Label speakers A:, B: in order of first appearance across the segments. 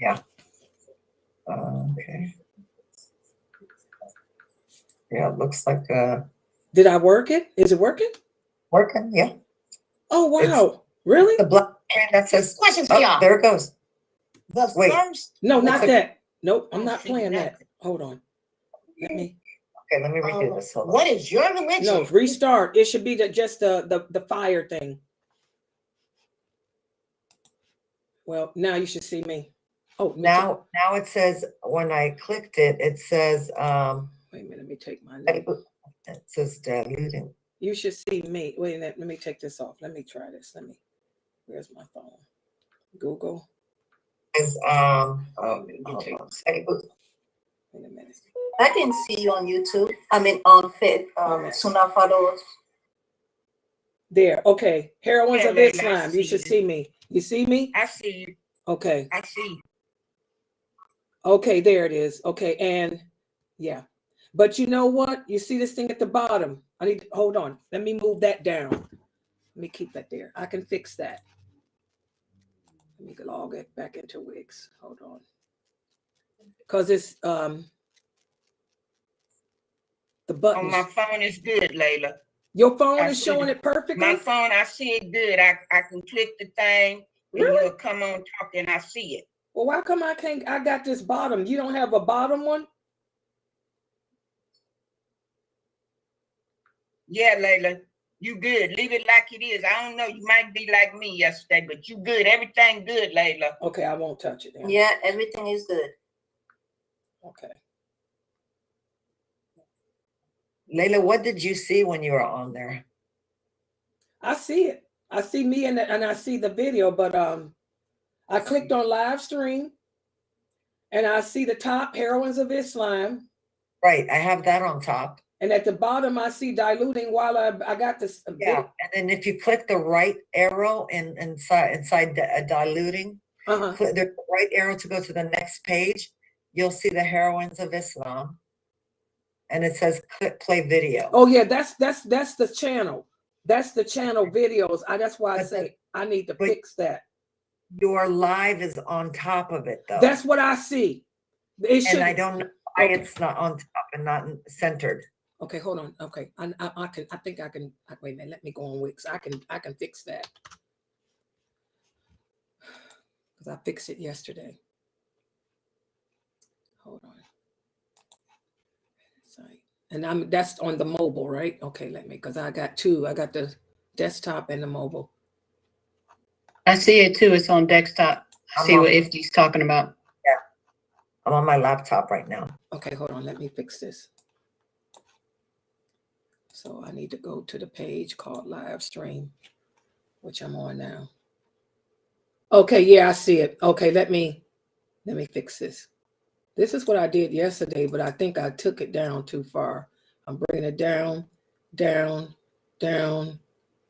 A: Yeah. Okay. Yeah, it looks like
B: Did I work it? Is it working?
A: working. Yeah.
B: Oh wow! Really?
A: The black screen that says.
C: Questions for y'all.
A: There it goes.
C: The
A: Wait.
C: first.
B: No, not that. Nope, I'm
C: I
B: not
C: see
B: playing that.
C: nothing.
B: Hold on. Let me.
A: Okay, let me redo this. Hold on.
C: What is your religion?
B: No, restart. It should be just the fire thing. Well, now you should see me. Oh,
A: Now it says when I clicked it, it says
B: wait a minute. Let me take my.
A: it says diluting.
B: You should see me. Wait a minute. Let me take this off. Let me try this. Where's my phone? Google.
A: Is
B: Hold on.
A: Wait
B: Wait a minute.
C: I can see you on YouTube. I mean, on Sunnahfollowers.
B: There. Okay. Heroines
C: Yeah,
B: of
C: Layla, I
B: Islam. You
C: see
B: should
C: you.
B: see me. You see me?
C: I see you.
B: Okay.
C: I see.
B: Okay. There it is. Okay. And yeah. But you know what? You see this thing at the bottom. I need to hold on. Let me move that down. Let me keep that there. I can fix that. Let me log it back into Wix. Hold on. Because it's the button.
D: On my phone is good, Layla.
B: Your phone
D: I
B: is
D: see
B: showing
D: it.
B: it perfectly?
D: My phone, I see it good. I can click the thing and
B: Really?
D: you'll come on talk and I see it.
B: Well, why come I can't? I got this bottom. You don't have a bottom one?
D: Yeah, Layla, you good. Leave it like it is. I don't know. You might be like me yesterday, but you good. Everything good, Layla.
B: Okay, I won't touch it then.
C: Yeah, everything is good.
B: Okay.
A: Layla, what did you see when you were on there?
B: I see it. I see me and I see the video, but I clicked on live stream and I see the top Heroines of Islam.
A: Right, I have that on top.
B: And at the bottom, I see diluting while I got this.
A: Yeah, and then if you click the right arrow inside diluting, click the right arrow to go to the next page, you'll see the Heroines of Islam. And it says click play video.
B: Oh yeah, that's the channel. That's the channel videos. That's why I say I need to fix that.
A: Your live is on top of it though.
B: That's what I see.
A: And I don't know why it's not on top and not centered.
B: Okay, hold on. Okay, I think I can. Wait a minute. Let me go on Wix. I can fix that because I fixed it yesterday. Hold on. And that's on the mobile, right? Okay, because I got two. I got the desktop and the mobile.
E: I see it too. It's on desktop. See what Ifty's talking about.
A: Yeah, I'm on my laptop right now.
B: Okay, hold on. Let me fix this. So I need to go to the page called live stream, which I'm on now. Okay, yeah, I see it. Okay, let me fix this. This is what I did yesterday, but I think I took it down too far. I'm bringing it down, down, down,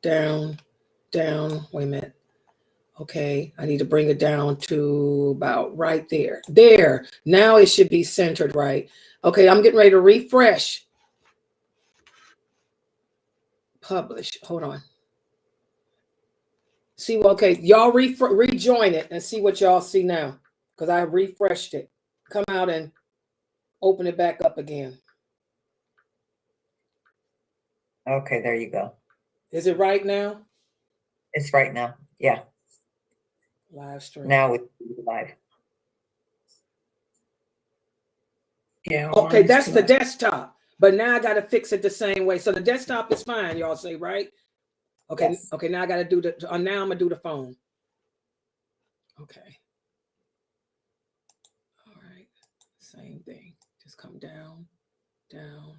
B: down, down. Wait a minute. Okay, I need to bring it down to about right there. There, now it should be centered right. Okay, I'm getting ready to refresh. Publish, hold on. See, okay, y'all rejoin it and see what y'all see now, because I refreshed it. Come out and open it back up again.
A: Okay, there you go.
B: Is it right now?
A: It's right now. Yeah.
B: Live stream.
A: Now it's live.
E: Yeah.
B: Okay, that's the desktop. But now I got to fix it the same way. So the desktop is fine, y'all say, right? Okay. Yes. Okay, now I got to do the, now I'm going to do the phone. Okay. All right. Same thing. Just come down, down.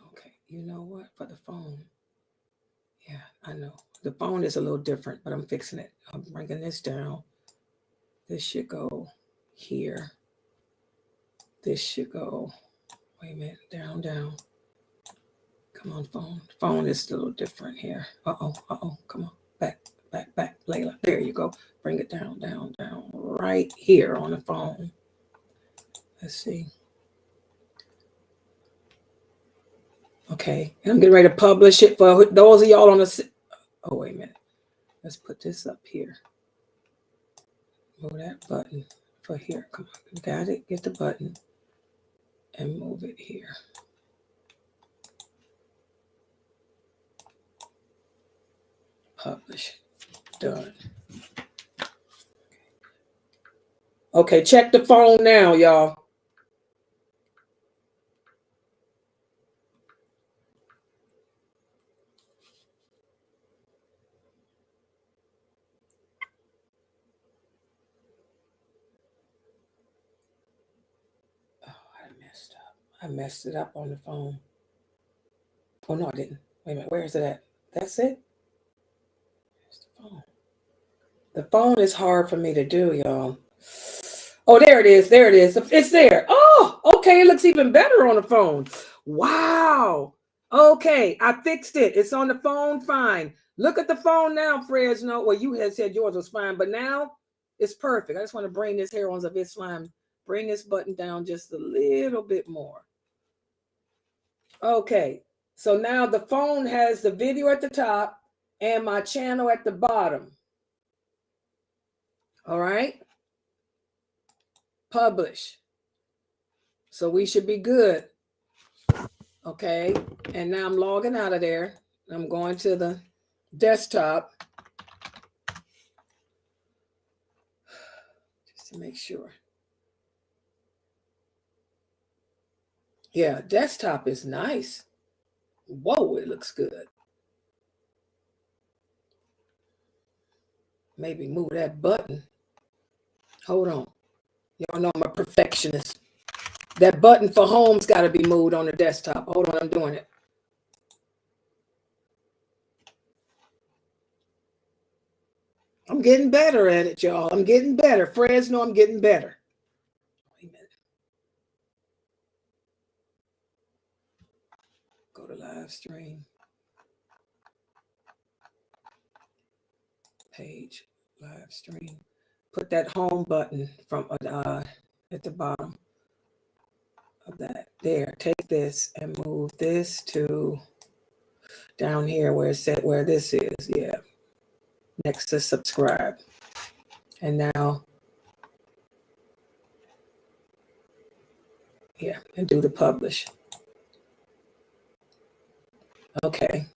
B: Okay. You know what? For the phone. Yeah, I know. The phone is a little different, but I'm fixing it. I'm bringing this down. This should go here. This should go, wait a minute, down, down. Come on, phone. Phone is a little different here. Uh-oh, come on. Back, Layla. There you go. Bring it down, down, down. Right here on the phone. Let's see. Okay, and I'm getting ready to publish it for those of y'all on the, oh, wait a minute. Let's put this up here. Move that button for here. Come on, you got it. Get the button and move it here. Publish. Done. Okay, check the phone now, y'all. I messed it up on the phone. Oh, no, I didn't. Wait a minute. Where is it at? That's it? Where's the phone? The phone is hard for me to do, y'all. Oh, there it is. There it is. It's there. Oh, okay. It looks even better on the phone. Wow. Okay. I fixed it. It's on the phone. Fine. Look at the phone now, Fresno. Well, you had said yours was fine, but now it's perfect. I just want to bring this Heroines of Islam, bring this button down just a little bit more. Okay, so now the phone has the video at the top and my channel at the bottom. All right. Publish. So we should be good. Okay, and now I'm logging out of there. I'm going to the desktop just to make sure. Yeah, desktop is nice. Whoa, it looks good. Maybe move that button. Hold on. Y'all know I'm a perfectionist. That button for home's got to be moved on the desktop. Hold on, I'm doing it. I'm getting better at it, y'all. I'm getting better. Fresno, I'm getting better. Wait a minute. Go to live stream. Page, live stream. Put that home button from at the bottom of that. There, take this and move this to down here where it said where this is. Yeah. Next to subscribe. And now, yeah, and do the publish. Okay.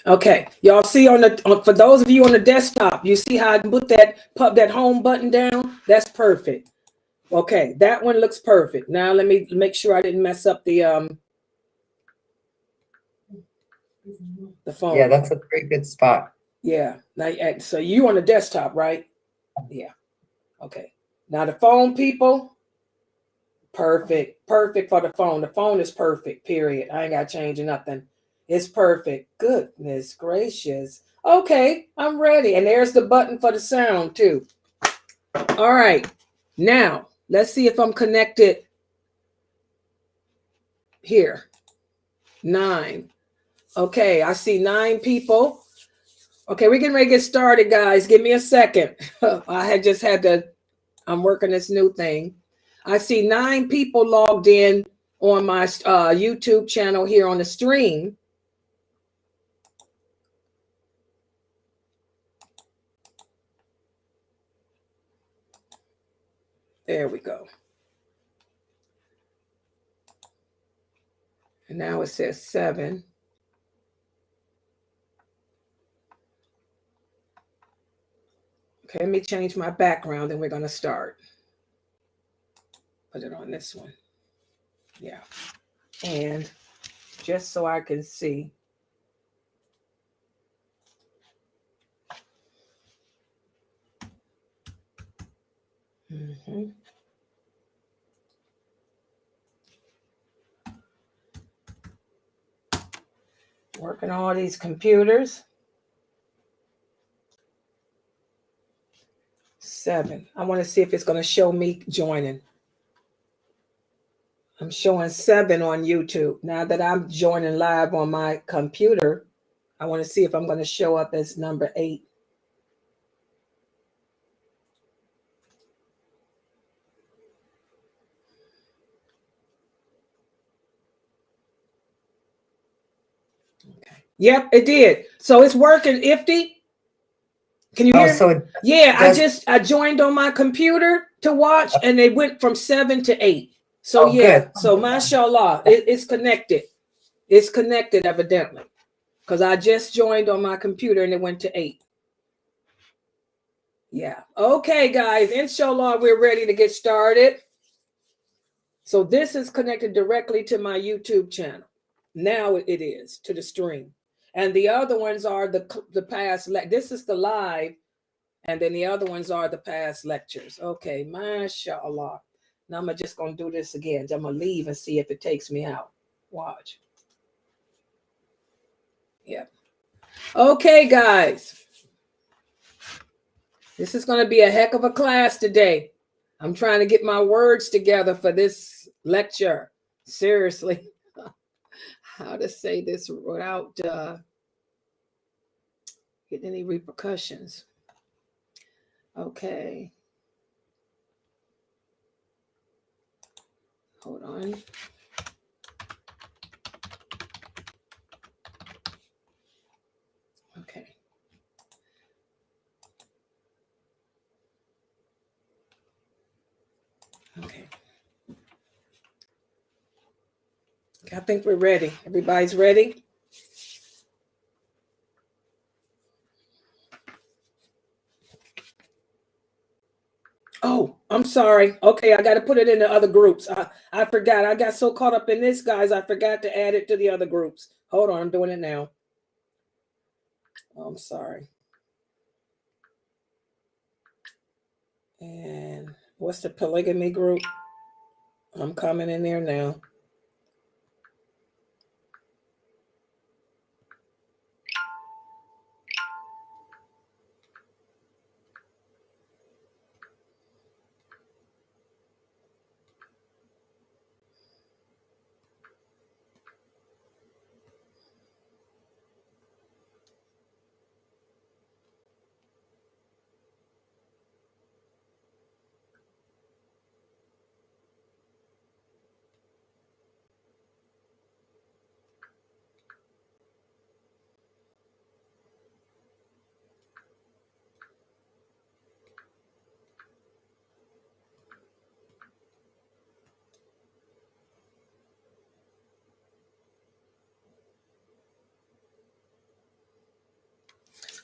B: Okay, y'all see for those of you on the desktop, you see how I put that home button down? That's perfect. Okay, that one looks perfect. Now let me make sure I didn't mess up the phone.
A: Yeah, that's a pretty good spot.
B: Yeah. Now, so you on the desktop, right? Yeah. Okay. Now the phone, people. Perfect. Perfect for the phone. The phone is perfect. Period. I ain't got to change nothing. It's perfect. Goodness gracious. Okay, I'm ready. And there's the button for the sound too. All right. Now, let's see if I'm connected here. 9. Okay, I see 9 people. Okay, we're getting ready to get started, guys. Give me a second. I'm working this new thing. I see 9 people logged in on my YouTube channel here on the stream. There we go. And now it says 7. Okay, let me change my background and we're going to start. Put it on this one. Yeah. And just so I can see. Mm-hmm. Working all these computers. 7. I want to see if it's going to show me joining. I'm showing 7 on YouTube. Now that I'm joining live on my computer, I want to see if I'm going to show up as number 8. Yep, it did. So it's working, Ifty. Can you hear me?
A: So
B: Yeah, I joined on my computer to watch, and they went from 7 to 8. So yeah,
A: good.
B: so mashallah, it's connected. It's connected evidently, because I just joined on my computer and it went to 8. Yeah. Okay, guys, inshallah, we're ready to get started. So this is connected directly to my YouTube channel. Now it is to the stream. And the other ones are the past. This is the live. And then the other ones are the past lectures. Okay, mashallah. Now I'm just going to do this again. I'm going to leave and see if it takes me out. Watch. Yep. Okay, guys. This is going to be a heck of a class today. I'm trying to get my words together for this lecture. Seriously. How to say this without getting any repercussions. Okay. Hold on. Okay. Okay. I think we're ready. Everybody's ready? Oh, I'm sorry. Okay, I got to put it in the other groups. I forgot. I got so caught up in this, guys. I forgot to add it to the other groups. Hold on. I'm doing it now. Oh, I'm sorry. And what's the polygamy group? I'm coming in there now.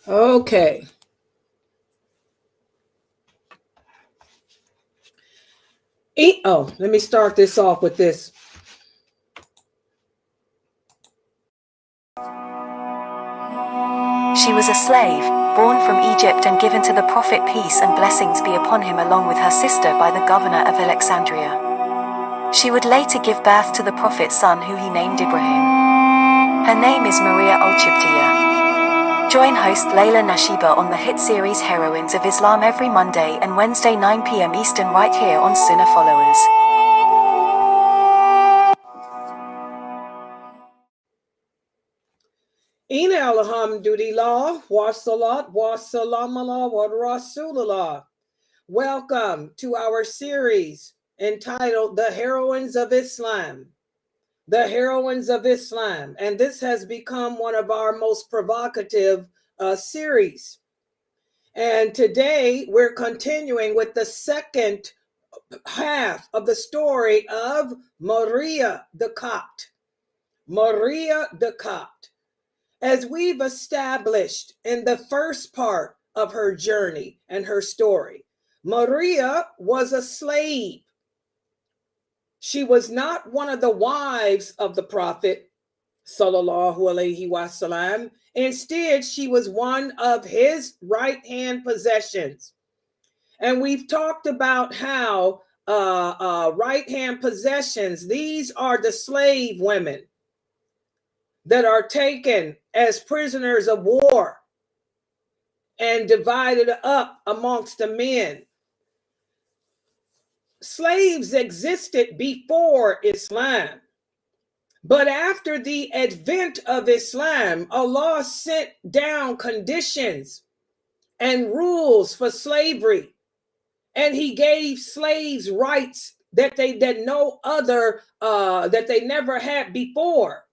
B: Okay. Oh, let me start this off with this.
F: She was a slave, born from Egypt and given to the Prophet, peace and blessings be upon him, along with her sister by the governor of Alexandria. She would later give birth to the Prophet's son, who he named Ibrahim. Her name is Mariya al-Qibtiyya. Join host Layla Nashiba on the hit series Heroines of Islam every Monday and Wednesday 9 p.m. Eastern right here on Sunnah Followers.
B: Ina alhamdulillah, wa salat, wa salam ala wa rasulullah. Welcome to our series entitled The Heroines of Islam. The Heroines of Islam. And this has become one of our most provocative series. And today we're continuing with the second half of the story of Mariya the Copt. Mariya the Copt. As we've established in the first part of her journey and her story, Mariya was a slave. She was not one of the wives of the Prophet, sallallahu alaihi wasallam. Instead, she was one of his right-hand possessions. And we've talked about how right-hand possessions, these are the slave women that are taken as prisoners of war and divided up amongst the men. Slaves existed before Islam, but after the advent of Islam, Allah sent down conditions and rules for slavery, and He gave slaves rights that they never had before.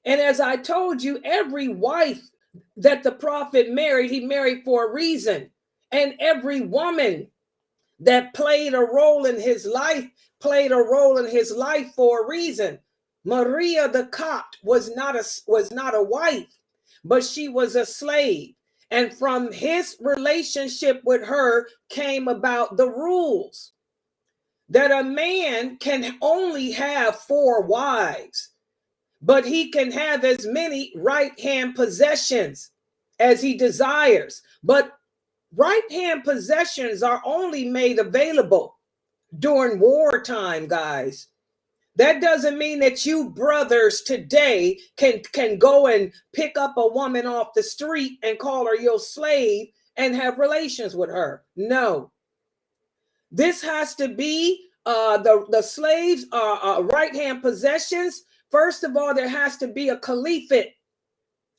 B: And as I told you, every wife that the prophet married, he married for a reason. And every woman that played a role in his life for a reason. Mariya the Copt was not a wife, but she was a slave. And from his relationship with her came about the rules that a man can only have 4 wives, but he can have as many right-hand possessions as he desires. But right-hand possessions are only made available during wartime, guys. That doesn't mean that you brothers today can go and pick up a woman off the street and call her your slave and have relations with her. No. This has to be the slaves are right-hand possessions. First of all, there has to be a caliphate,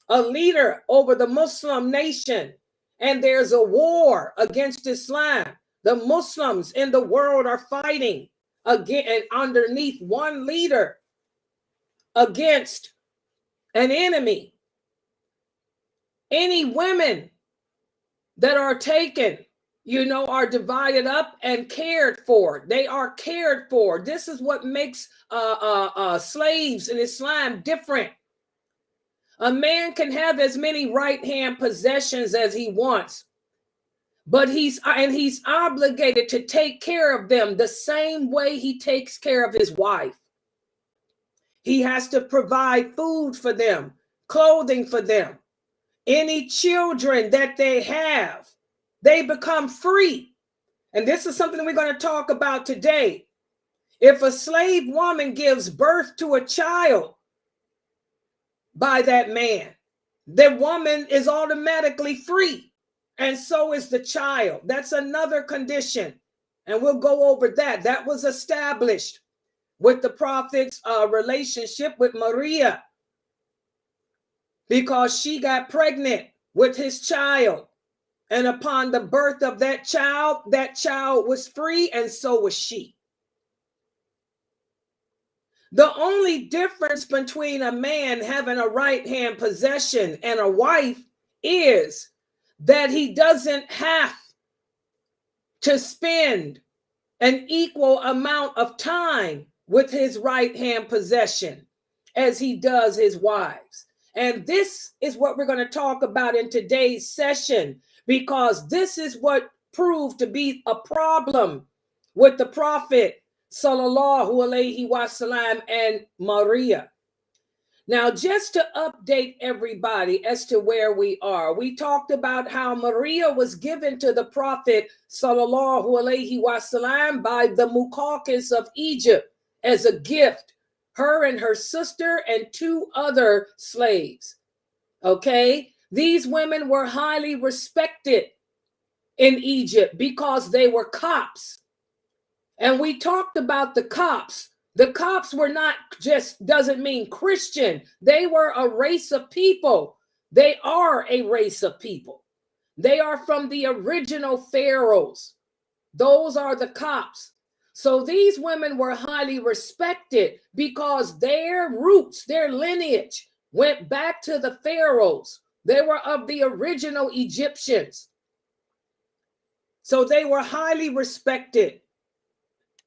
B: a leader over the Muslim nation. And there's a war against Islam. The Muslims in the world are fighting again and underneath one leader against an enemy. Any women that are taken, are divided up and cared for. They are cared for. This is what makes slaves in Islam different. A man can have as many right-hand possessions as he wants, but he's obligated to take care of them the same way he takes care of his wife. He has to provide food for them, clothing for them. Any children that they have, they become free. And this is something we're going to talk about today. If a slave woman gives birth to a child by that man, the woman is automatically free. And so is the child. That's another condition. And we'll go over that. That was established with the prophet's relationship with Mariya, because she got pregnant with his child. And upon the birth of that child was free, and so was she. The only difference between a man having a right-hand possession and a wife is that he doesn't have to spend an equal amount of time with his right-hand possession as he does his wives. And this is what we're going to talk about in today's session, because this is what proved to be a problem with the Prophet Sallallahu Alaihi Wasallam and Mariya. Now, just to update everybody as to where we are, we talked about how Mariya was given to the Prophet Sallallahu Alaihi Wasallam by the Muqawqis of Egypt as a gift, her and her sister and 2 other slaves. Okay, these women were highly respected in Egypt because they were Copts. And we talked about the Copts. The Copts were not just, doesn't mean Christian. They were a race of people. They are a race of people. They are from the original pharaohs. Those are the Copts. So these women were highly respected because their roots, their lineage went back to the pharaohs. They were of the original Egyptians. So they were highly respected,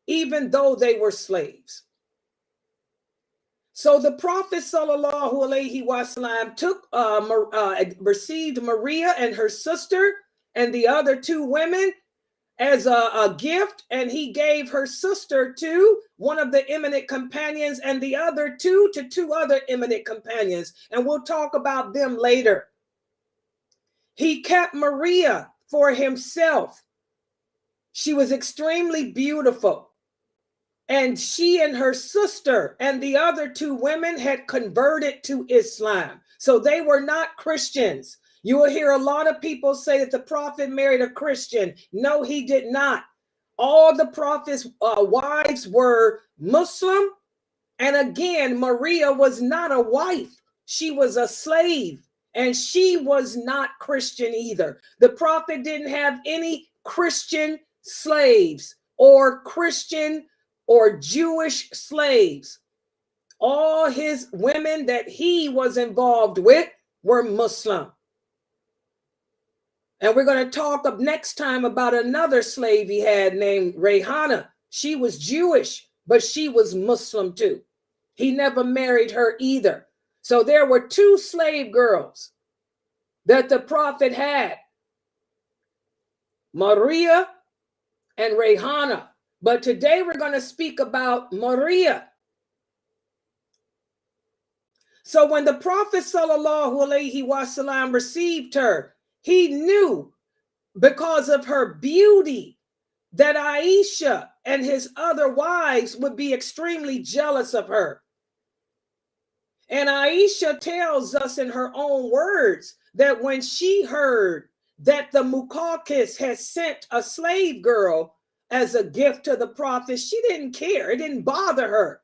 B: even though they were slaves. So the Prophet Sallallahu Alaihi Wasallam received Mariya and her sister and the other 2 women as a gift, and he gave her sister to one of the eminent companions and the other 2 to 2 other eminent companions, and we'll talk about them later. He kept Mariya for himself. She was extremely beautiful. And she and her sister and the other 2 women had converted to Islam. So they were not Christians. You will hear a lot of people say that the prophet married a Christian. No, he did not. All the prophet's wives were Muslim. And again, Mariya was not a wife. She was a slave. And she was not Christian either. The prophet didn't have any Christian slaves or Christian or Jewish slaves. all his women that he was involved with were Muslim. And we're going to talk up next time about another slave he had named Rayhana. She was Jewish, but she was Muslim too. He never married her either. So there were 2 slave girls that the prophet had, Mariya and Rayhana. But today we're going to speak about Mariya. So when the Prophet ﷺ received her, he knew because of her beauty that Aisha and his other wives would be extremely jealous of her. And Aisha tells us in her own words that when she heard that the Muqawqis had sent a slave girl as a gift to the prophet, she didn't care. It didn't bother her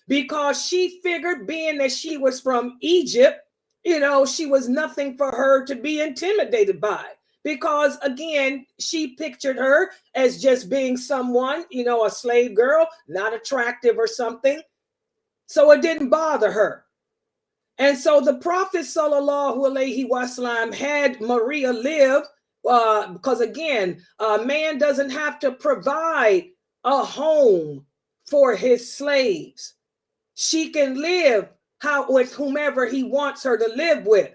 B: because she figured, being that she was from Egypt, she was nothing for her to be intimidated by. Because again, she pictured her as just being someone, a slave girl, not attractive or something. So it didn't bother her. And so the Prophet ﷺ had Mariya live because again, a man doesn't have to provide a home for his slaves. She can live with whomever he wants her to live with.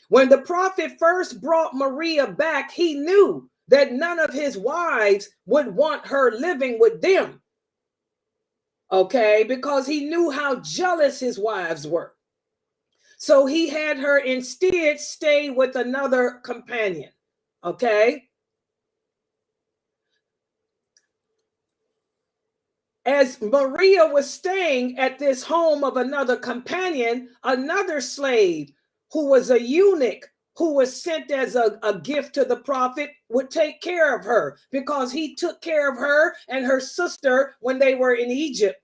B: When the prophet first brought Mariya back, he knew that none of his wives would want her living with them. Okay, because he knew how jealous his wives were. So he had her instead stay with another companion. Okay. As Mariya was staying at this home of another companion, another slave who was a eunuch who was sent as a gift to the prophet would take care of her because he took care of her and her sister when they were in Egypt.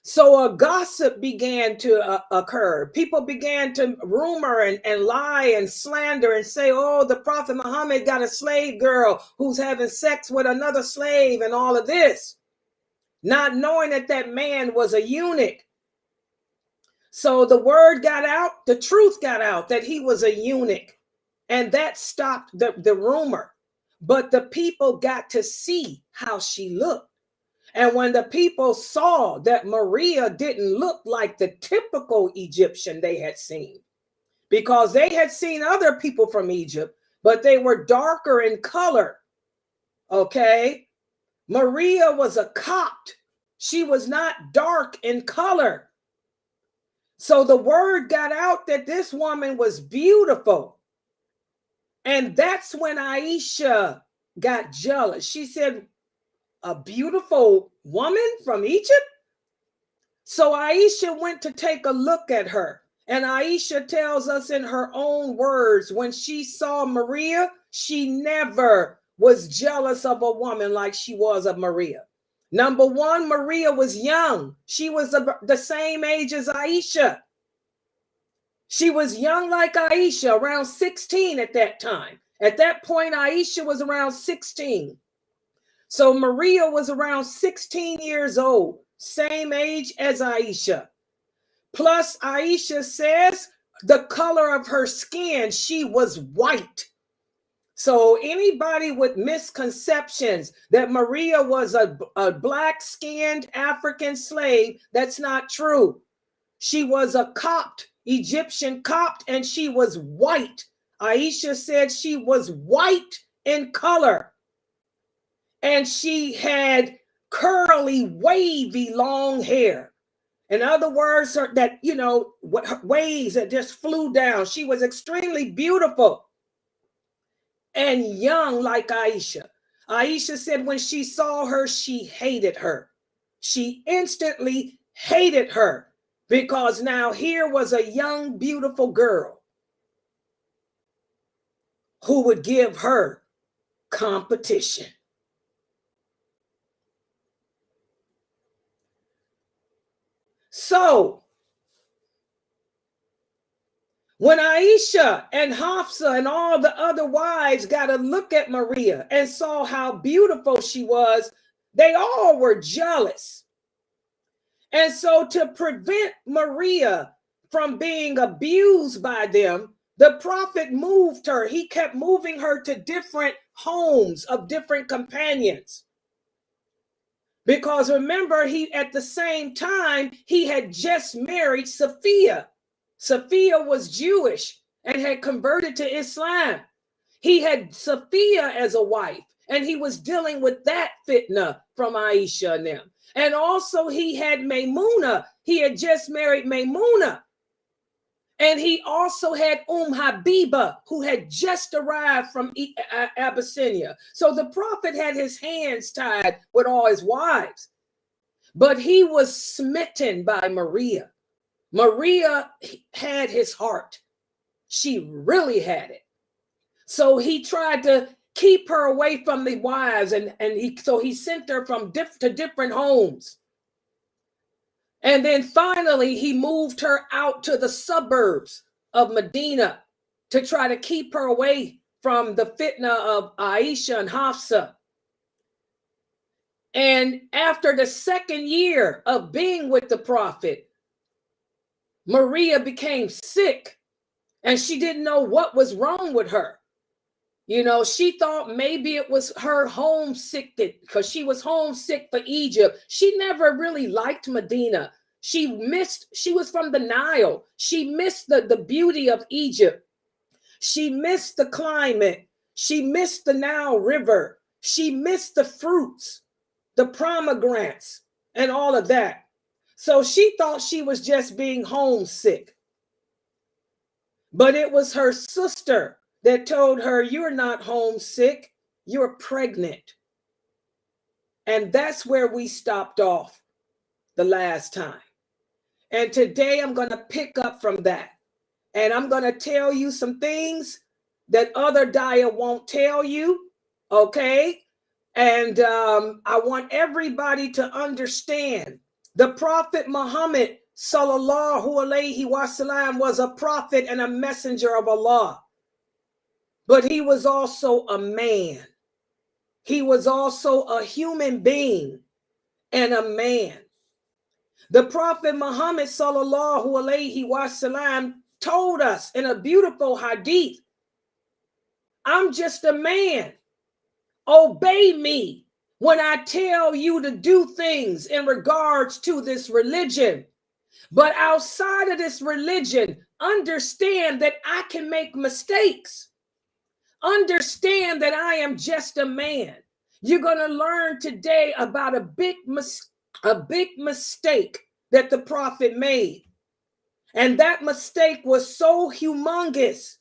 B: So a gossip began to occur. People began to rumor and lie and slander and say, oh, the Prophet Muhammad got a slave girl who's having sex with another slave and all of this, not knowing that that man was a eunuch. So the word got out, the truth got out that he was a eunuch, and that stopped the rumor. But the people got to see how she looked. And when the people saw that Mariya didn't look like the typical Egyptian they had seen, because they had seen other people from Egypt, but they were darker in color. Okay. Mariya was a Copt. She was not dark in color. So the word got out that this woman was beautiful. And that's when Aisha got jealous. She said, a beautiful woman from Egypt? So Aisha went to take a look at her. And Aisha tells us in her own words, when she saw Mariya, she never was jealous of a woman like she was of Mariya. Number one, Mariya was young. She was the same age as Aisha. She was young like Aisha, around 16 at that time. At that point, Aisha was around 16. So Mariya was around 16 years old, same age as Aisha. Plus, Aisha says the color of her skin, she was white. So anybody with misconceptions that Mariya was a black-skinned African slave, that's not true. She was a Copt, Egyptian Copt, and she was white. Aisha said she was white in color. And she had curly, wavy, long hair. In other words, that, waves that just flew down. She was extremely beautiful and young like Aisha. Aisha said when she saw her, she hated her. She instantly hated her because now here was a young, beautiful girl who would give her competition. So when Aisha and Hafsa and all the other wives got a look at Mariya and saw how beautiful she was, they all were jealous. And so to prevent Mariya from being abused by them, the prophet moved her. He kept moving her to different homes of different companions. Because remember, at the same time, he had just married Sophia. Sophia was Jewish and had converted to Islam. He had Sophia as a wife, and he was dealing with that fitna from Aisha and them. And also he had Maymuna. He had just married Maymuna. And he also had Habiba, who had just arrived from Abyssinia. So the prophet had his hands tied with all his wives. But he was smitten by Mariya. Mariya had his heart. She really had it. So he tried to keep her away from the wives, and he sent her from to different homes. And then finally, he moved her out to the suburbs of Medina to try to keep her away from the fitna of Aisha and Hafsa. And after the second year of being with the prophet, Mariya became sick, and she didn't know what was wrong with her. You know, she thought maybe it was her homesick, because she was homesick for Egypt. She never really liked Medina. She was from the Nile. She missed the beauty of Egypt. She missed the climate. She missed the Nile River. She missed the fruits, the pomegranates, and all of that. So she thought she was just being homesick. But it was her sister that told her, "You're not homesick, you're pregnant." And that's where we stopped off the last time. And today I'm going to pick up from that. And I'm going to tell you some things that other Daya won't tell you, okay? And I want everybody to understand the Prophet Muhammad sallallahu alaihi wasallam was a prophet and a messenger of Allah. But he was also a man. He was also a human being and a man. The Prophet Muhammad sallallahu alaihi wasallam told us in a beautiful hadith, "I'm just a man. Obey me when I tell you to do things in regards to this religion. But outside of this religion, understand that I can make mistakes. Understand that I am just a man." You're going to learn today about a big mistake that the prophet made. And that mistake was so humongous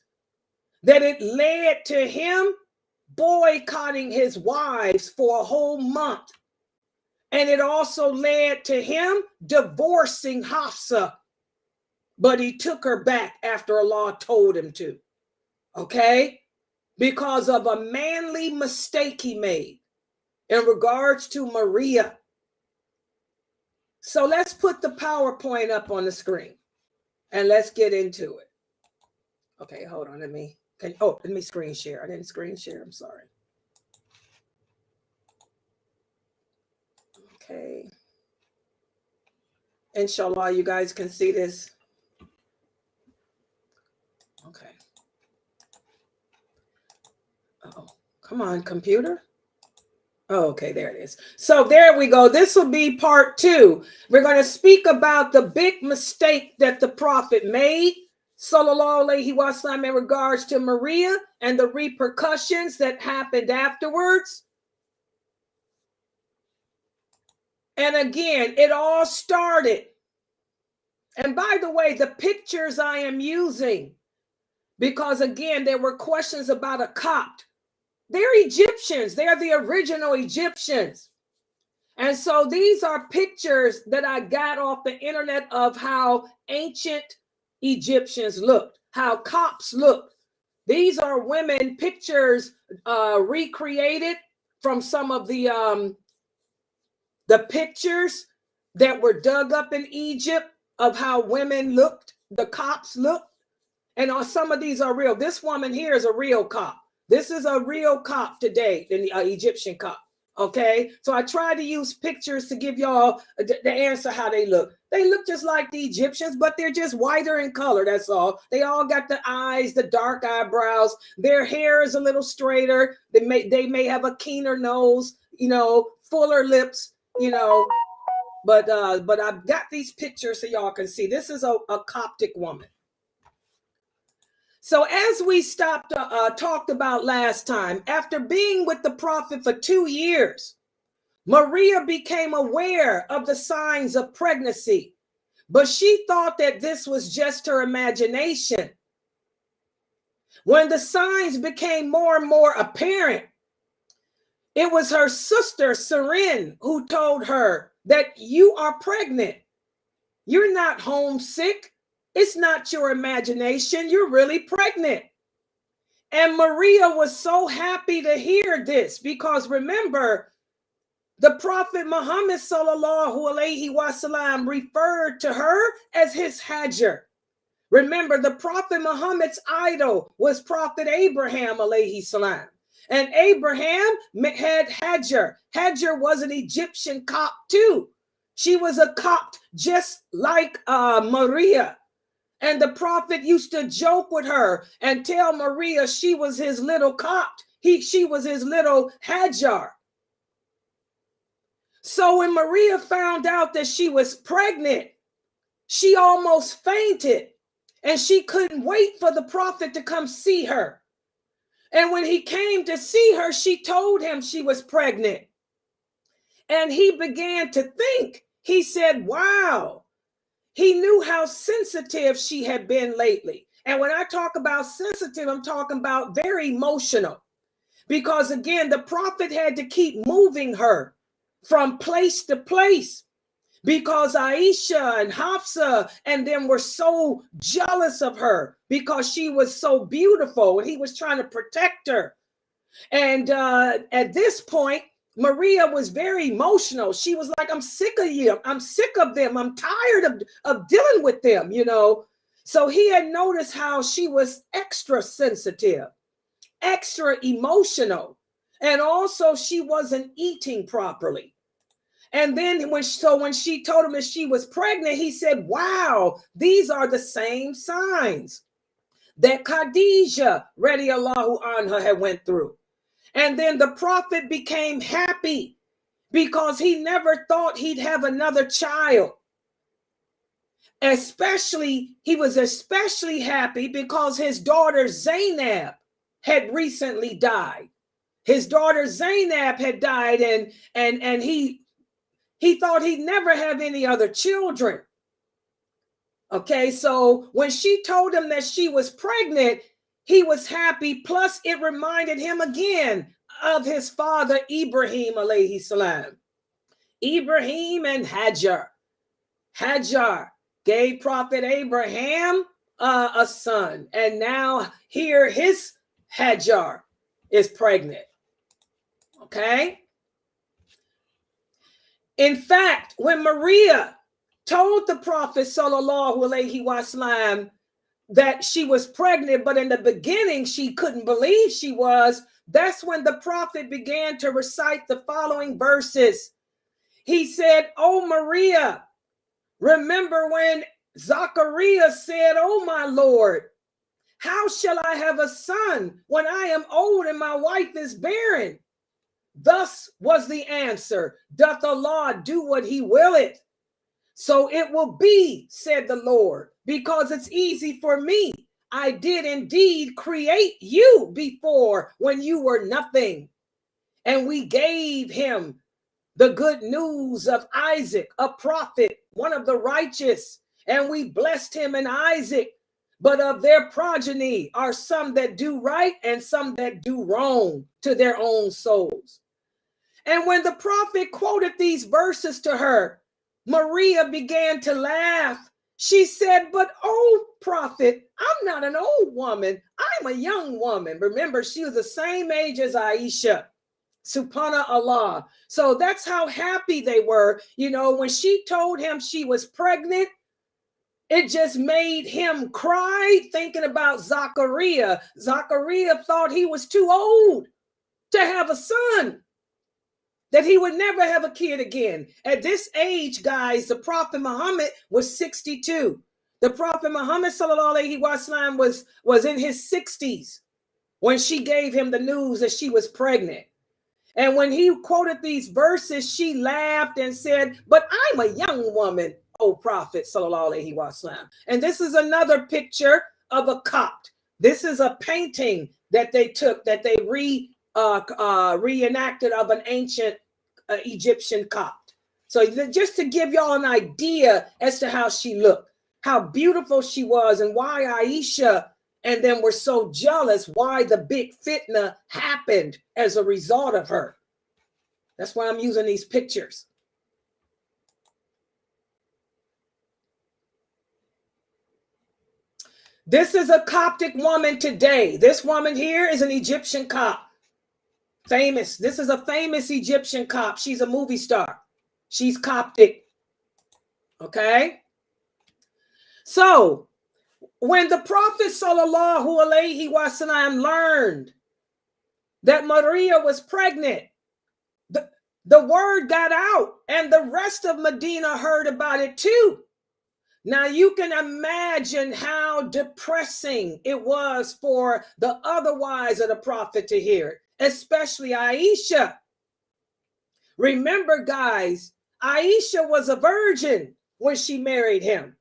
B: that it led to him boycotting his wives for a whole month. And it also led to him divorcing Hafsa. But he took her back after Allah told him to. Okay? Because of a manly mistake he made in regards to Mariya. So let's put the PowerPoint up on the screen and let's get into it. Okay, hold on. Let me screen share. I didn't screen share. I'm sorry. Okay. Inshallah, you guys can see this. Okay. Oh, come on, computer. Oh, okay, there it is. So there we go. This will be part 2. We're going to speak about the big mistake that the prophet made, sallallahu alaihi wasallam, in regards to Mariya and the repercussions that happened afterwards. And again, it all started. And by the way, the pictures I am using, because again, there were questions about a Copt. They're Egyptians. They're the original Egyptians. And so these are pictures that I got off the internet of how ancient Egyptians looked, how Copts looked. These are women pictures recreated from some of the pictures that were dug up in Egypt of how women looked, the Copts looked. And some of these are real. This woman here is a real Copt. This is a real Copt today, the Egyptian Copt. Okay, so I tried to use pictures to give y'all the answer how they look. They look just like the Egyptians, but they're just whiter in color. That's all. They all got the eyes, the dark eyebrows. Their hair is a little straighter. They may have a keener nose, you know, fuller lips, you know. But I've got these pictures so y'all can see. This is a Coptic woman. So as we talked about last time, after being with the prophet for 2 years, Mariya became aware of the signs of pregnancy, but she thought that this was just her imagination. When the signs became more and more apparent, it was her sister, Seren, who told her that you are pregnant. You're not homesick. It's not your imagination. You're really pregnant. And Mariya was so happy to hear this because remember, the Prophet Muhammad sallallahu alaihi wasallam referred to her as his Hajar. Remember, the Prophet Muhammad's idol was Prophet Abraham alaihi salam. And Abraham had Hajar. Hajar was an Egyptian Copt too. She was a Copt just like Mariya. And the prophet used to joke with her and tell Mariya she was his little Copt. She was his little Hajar. So when Mariya found out that she was pregnant, she almost fainted and she couldn't wait for the prophet to come see her. And when he came to see her, she told him she was pregnant. And he began to think. He said, wow. He knew how sensitive she had been lately. And when I talk about sensitive, I'm talking about very emotional. Because again, the prophet had to keep moving her from place to place. Because Aisha and Hafsa and them were so jealous of her because she was so beautiful and he was trying to protect her. And at this point, Mariya was very emotional. She was like, I'm sick of you. I'm sick of them. I'm tired of dealing with them, you know. So he had noticed how she was extra sensitive, extra emotional. And also she wasn't eating properly. And then when she told him that she was pregnant, he said, wow, these are the same signs that Khadija, radiallahu anha, had went through. And then the prophet became happy because he never thought he'd have another child. He was especially happy because his daughter Zainab had recently died. His daughter Zainab had died and he thought he'd never have any other children. Okay, so when she told him that she was pregnant, he was happy. Plus, it reminded him again of his father, Ibrahim alayhi salam. Ibrahim and Hajar. Hajar gave Prophet Abraham a son. And now here his Hajar is pregnant. Okay. In fact, when Mariya told the Prophet sallallahu alaihi wasallam that she was pregnant, but in the beginning she couldn't believe she was, that's when the Prophet began to recite the following verses. He said, "Oh Mariya, remember when Zacharias said, oh my Lord, how shall I have a son when I am old and my wife is barren? Thus was the answer, doth Allah do what he willeth? So it will be, said the Lord, because it's easy for me. I did indeed create you before when you were nothing. And we gave him the good news of Isaac, a prophet, one of the righteous. And we blessed him in Isaac. But of their progeny are some that do right and some that do wrong to their own souls." And when the prophet quoted these verses to her, Mariya began to laugh. She said, "But oh, prophet, I'm not an old woman. I'm a young woman." Remember, she was the same age as Aisha. Subhanallah. So that's how happy they were. You know, when she told him she was pregnant, it just made him cry thinking about Zachariah. Zachariah thought he was too old to have a son. that he would never have a kid again. At this age, guys, the Prophet Muhammad was 62. The Prophet Muhammad sallallahu alaihi wasallam was in his 60s when she gave him the news that she was pregnant. And when he quoted these verses, she laughed and said, "But I'm a young woman, O Prophet sallallahu alaihi wasallam." And this is another picture of a Copt. This is a painting that they took, that they reenacted of an ancient Egyptian Copt. So just to give y'all an idea as to how she looked, how beautiful she was, and why Aisha and them were so jealous, why the big fitna happened as a result of her. That's why I'm using these pictures. This is a Coptic woman today. This woman here is an Egyptian Copt. Famous. This is a famous Egyptian Copt. She's a movie star. She's Coptic. Okay? So, when the Prophet sallallahu alaihi wasallam learned that Mariya was pregnant, the word got out, and the rest of Medina heard about it too. Now you can imagine how depressing it was for the other wives of the Prophet to hear it, especially Aisha. Remember, guys, Aisha was a virgin when she married him,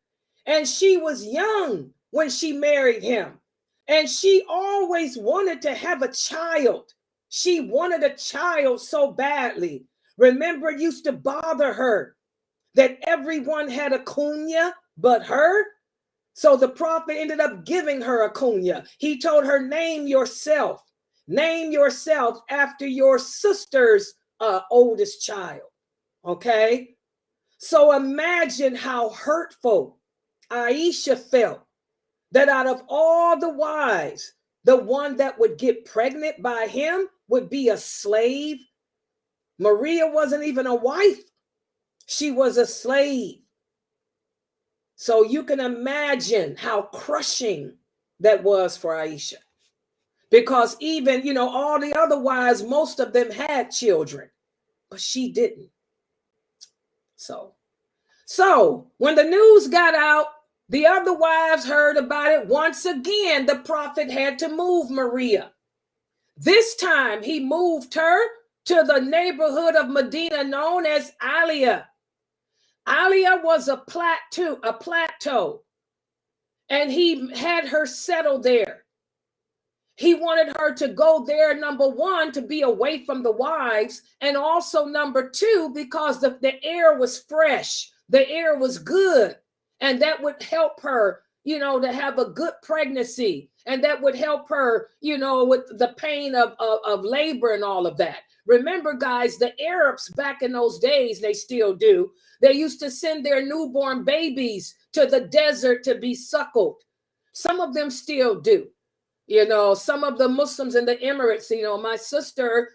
B: and she was young when she married him, and she always wanted to have a child. She wanted a child so badly. Remember, it used to bother her that everyone had a kunya but her. So the Prophet ended up giving her a kunya. He told her, name yourself after your sister's oldest child. Okay? So imagine how hurtful Aisha felt that out of all the wives, the one that would get pregnant by him would be a slave. Mariya wasn't even a wife. She was a slave. So you can imagine how crushing that was for Aisha. Because even, all the other wives, most of them had children, but she didn't. So when the news got out, the other wives heard about it. Once again, the Prophet had to move Mariya. This time he moved her to the neighborhood of Medina known as Aliyah. Aliyah was a plateau, and he had her settle there. He wanted her to go there, number one, to be away from the wives, and also number two, because the air was fresh, the air was good, and that would help her, to have a good pregnancy, and that would help her, with the pain of labor and all of that. Remember, guys, the Arabs back in those days, they still do. They used to send their newborn babies to the desert to be suckled. Some of them still do. Some of the Muslims in the Emirates, my sister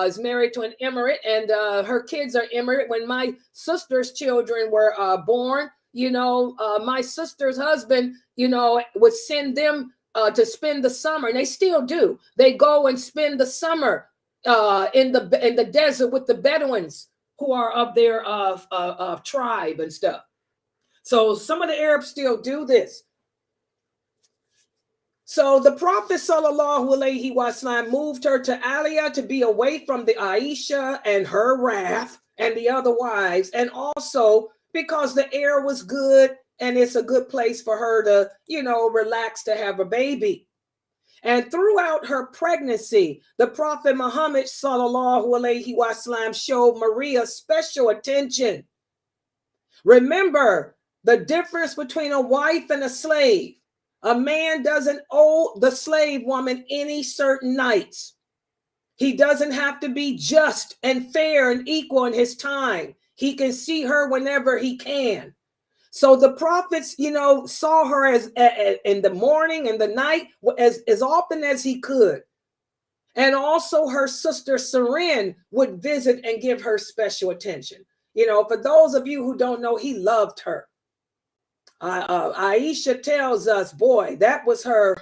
B: is married to an Emirate, and her kids are Emirate. When my sister's children were born, my sister's husband, would send them to spend the summer, and they still do. They go and spend the summer in the desert with the Bedouins who are of their tribe and stuff. So some of the Arabs still do this. So the Prophet sallallahu alaihi wasallam moved her to Aliyah to be away from the Aisha and her wrath and the other wives, and also because the air was good and it's a good place for her to, relax, to have a baby. And throughout her pregnancy, the Prophet Muhammad sallallahu alaihi wasallam showed Mariya special attention. Remember the difference between a wife and a slave. A man doesn't owe the slave woman any certain nights. He doesn't have to be just and fair and equal in his time. He can see her whenever he can. So the prophets, saw her as in the morning and the night as often as he could. And also her sister Sirin would visit and give her special attention. For those of you who don't know, he loved her. Aisha tells us, boy, that was her.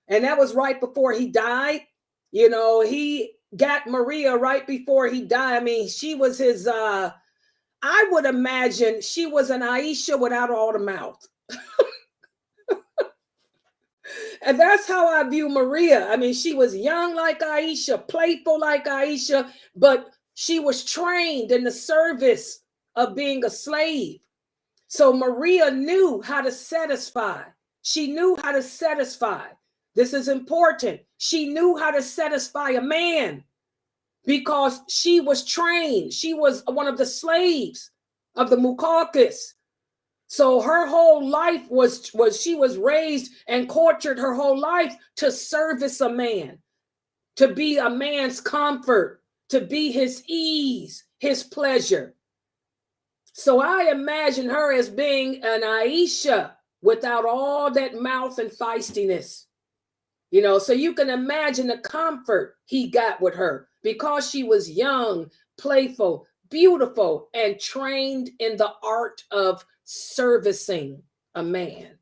B: And that was right before he died. He got Mariya right before he died. I mean, she was his, I would imagine she was an Aisha without all the mouth. And that's how I view Mariya. I mean, she was young like Aisha, playful like Aisha, but she was trained in the service of being a slave. So Mariya knew how to satisfy. She knew how to satisfy. This is important. She knew how to satisfy a man because she was trained. She was one of the slaves of the Muqawqis. So her whole life was she was raised and cultured her whole life to service a man, to be a man's comfort, to be his ease, his pleasure. So I imagine her as being an Aisha without all that mouth and feistiness. You know, so you can imagine the comfort he got with her because she was young, playful, beautiful, and trained in the art of servicing a man.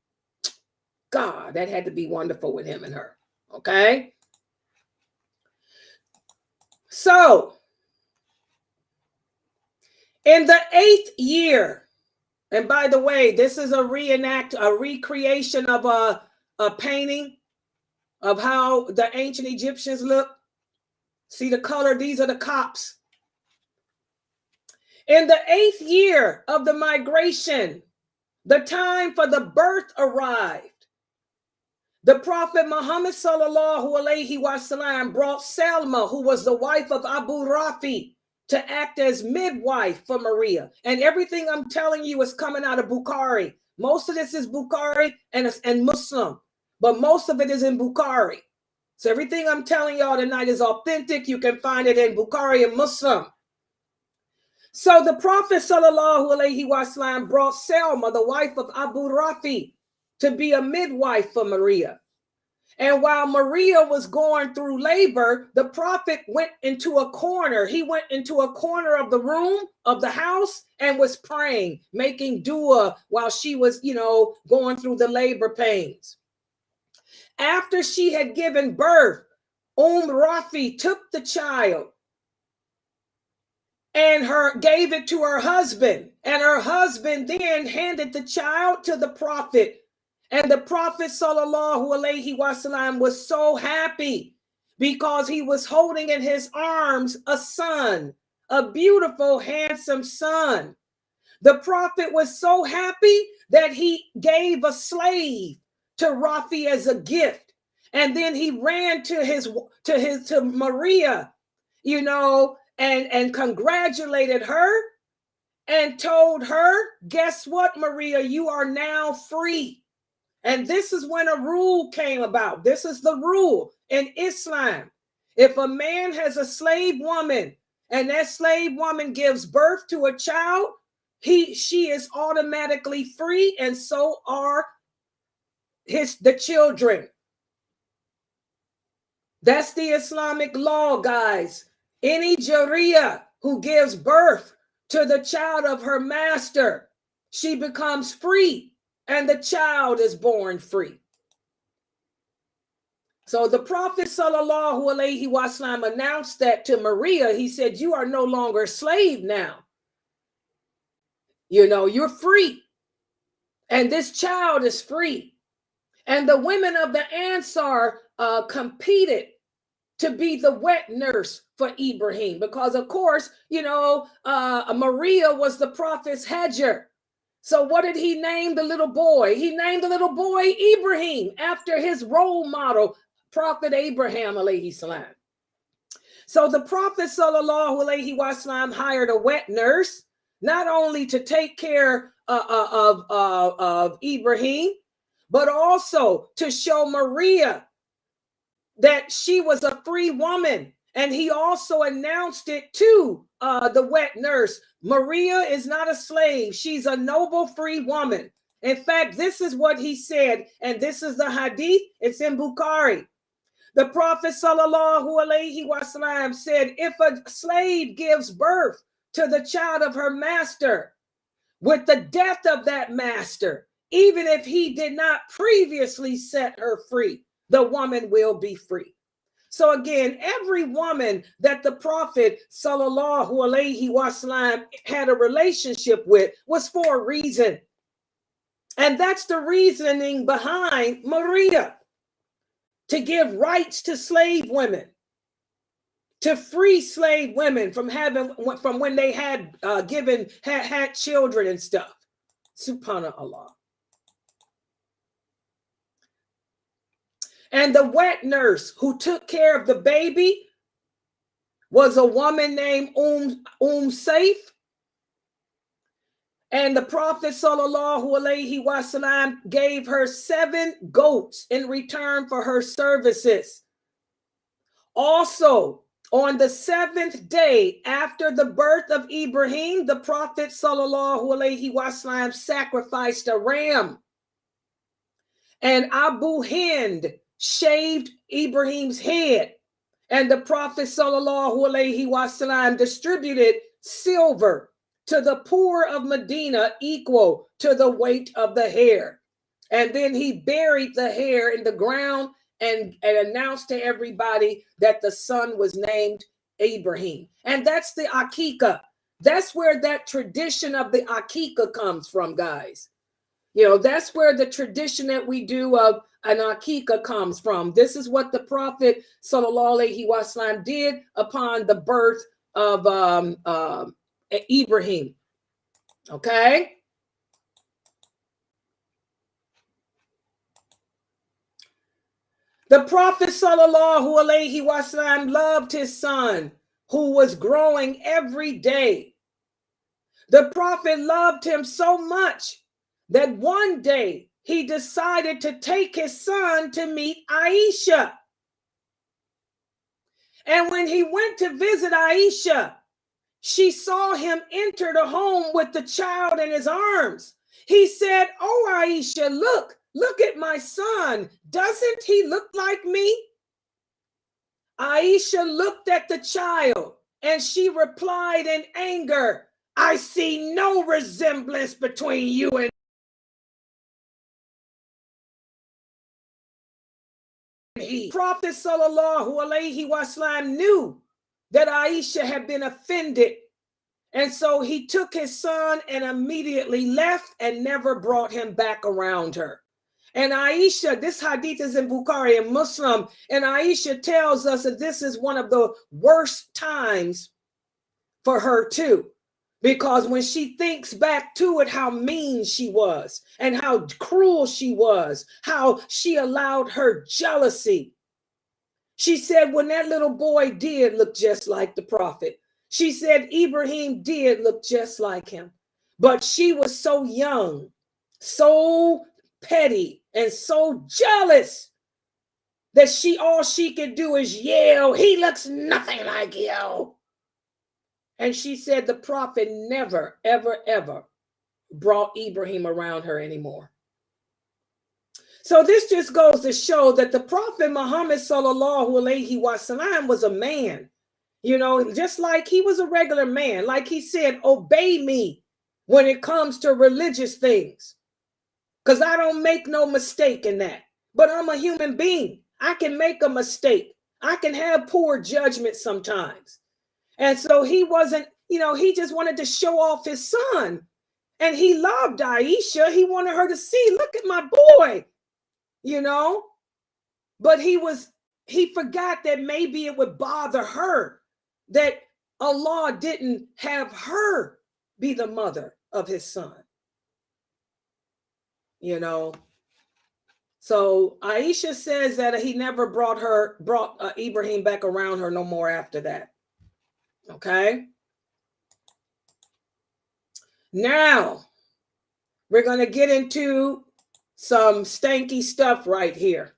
B: God, that had to be wonderful with him and her. Okay. So in the 8th year, and by the way, this is a recreation of a painting of how the ancient Egyptians look. See the color? These are the Copts. In the 8th year of the migration, the time for the birth arrived. The Prophet Muhammad sallallahu alaihi wasallam brought Salma, who was the wife of Abu Rafi, to act as midwife for Mariya. And everything I'm telling you is coming out of Bukhari. Most of this is Bukhari and Muslim, but most of it is in Bukhari. So everything I'm telling y'all tonight is authentic. You can find it in Bukhari and Muslim. So the Prophet sallallahu alaihi wasallam brought Salma, the wife of Abu Rafi, to be a midwife for Mariya. And while Mariya was going through labor, the Prophet went into a corner. He went into a corner of the room of the house and was praying, making dua while she was, going through the labor pains. After she had given birth, Rafi took the child and gave it to her husband. And her husband then handed the child to the Prophet. And the Prophet sallallahu alaihi wasallam was so happy because he was holding in his arms a son, a beautiful, handsome son. The Prophet was so happy that he gave a slave to Rafi as a gift. And then he ran to Mariya, and congratulated her and told her, guess what, Mariya, you are now free. And this is when a rule came about. This is the rule in Islam. If a man has a slave woman and that slave woman gives birth to a child, she is automatically free, and so are the children. That's the Islamic law, guys. Any Jariya who gives birth to the child of her master, she becomes free. And the child is born free. So the Prophet sallallahu alaihi wasallam announced that to Mariya. He said, you are no longer a slave now. You're free. And this child is free. And the women of the Ansar competed to be the wet nurse for Ibrahim. Because, of course, Mariya was the Prophet's Hajar. So what did he name the little boy? He named the little boy Ibrahim after his role model, Prophet Abraham alayhi salam. So the Prophet sallallahu alaihi wasallam hired a wet nurse, not only to take care of Ibrahim, but also to show Mariya that she was a free woman. And he also announced it to the wet nurse. Mariya is not a slave. She's a noble free woman. In fact, this is what he said, and this is the hadith. It's in Bukhari. The Prophet sallallahu alaihi wasallam said, if a slave gives birth to the child of her master, with the death of that master, even if he did not previously set her free, the woman will be free. So again, every woman that the Prophet sallallahu alaihi wasallam had a relationship with was for a reason. And that's the reasoning behind Mariya, to give rights to slave women, to free slave women from when they had had children and stuff. Subhanallah. And the wet nurse who took care of the baby was a woman named Saif. And the Prophet sallallahu alaihi wasallam gave her 7 goats in return for her services. Also, on the 7th day after the birth of Ibrahim, the Prophet sallallahu alaihi wasallam sacrificed a ram. And Abu Hind shaved Ibrahim's head. And the Prophet sallallahu alaihi wasallam distributed silver to the poor of Medina equal to the weight of the hair. And then he buried the hair in the ground and announced to everybody that the son was named Ibrahim. And that's the Akika. That's where that tradition of the Akika comes from, guys. You know, that's where the tradition that we do of an Akika comes from. This is what the Prophet sallallahu alaihi wasallam did upon the birth of Ibrahim. Okay. The Prophet sallallahu alaihi wasallam loved his son, who was growing every day. The Prophet loved him so much that one day he decided to take his son to meet Aisha. And when he went to visit Aisha, she saw him enter the home with the child in his arms. He said, "Oh, Aisha, look at my son. Doesn't he look like me?" Aisha looked at the child and she replied in anger, "I see no resemblance between you and he." Prophet sallallahu alaihi wasallam knew that Aisha had been offended. And so he took his son and immediately left and never brought him back around her. And Aisha, this hadith is in Bukhari and Muslim, and Aisha tells us that this is one of the worst times for her too. Because when she thinks back to it, how mean she was and how cruel she was, how she allowed her jealousy. She said, when that little boy did look just like the Prophet, she said Ibrahim did look just like him, but she was so young, so petty, and so jealous that all she could do is yell, "He looks nothing like you." And she said the Prophet never, ever, ever brought Ibrahim around her anymore. So this just goes to show that the Prophet Muhammad sallallahu alaihi wasallam was a man, you know, just like he was a regular man. Like he said, obey me when it comes to religious things, because I don't make no mistake in that. But I'm a human being. I can make a mistake. I can have poor judgment sometimes. And so he wasn't, you know, he just wanted to show off his son. And he loved Aisha. He wanted her to see, look at my boy. You know, but he forgot that maybe it would bother her that Allah didn't have her be the mother of his son. You know, so Aisha says that he never brought Ibrahim back around her no more after that. Okay. Now we're going to get into some stanky stuff right here.